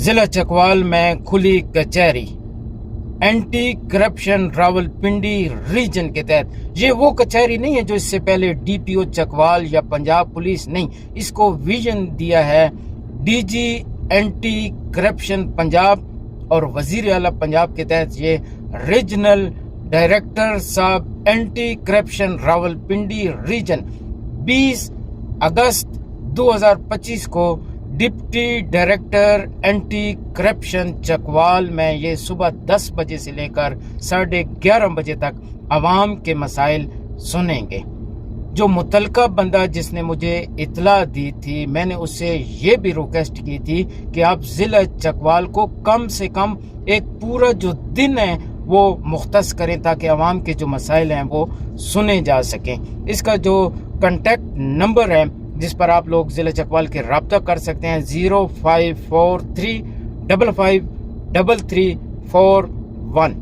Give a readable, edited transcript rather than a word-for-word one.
ضلع چکوال میں کھلی کچہری اینٹی کرپشن راولپنڈی ریجن کے تحت۔ یہ وہ کچہری نہیں ہے جو اس سے پہلے ڈی پی او چکوال یا پنجاب پولیس نہیں، اس کو ویژن دیا ہے D G anti corruption Punjab اور وزیر اعلیٰ پنجاب کے تحت یہ ریجنل ڈائریکٹر صاحب اینٹی کرپشن راولپنڈی ریجن 20 اگست 2025 کو deputy director anti corruption Chakwal میں یہ صبح 10 بجے سے لے کر 11:30 بجے تک عوام کے مسائل سنیں گے۔ جو متعلقہ بندہ جس نے مجھے اطلاع دی تھی، میں نے اس سے یہ بھی ریکویسٹ کی تھی کہ آپ ضلع چکوال کو کم سے کم ایک پورا جو دن ہے وہ مختص کریں تاکہ عوام کے جو مسائل ہیں وہ سنے جا سکیں۔ اس کا جو کنٹیکٹ نمبر ہے جس پر آپ لوگ ضلع چکوال کے رابطہ کر سکتے ہیں 0543553341۔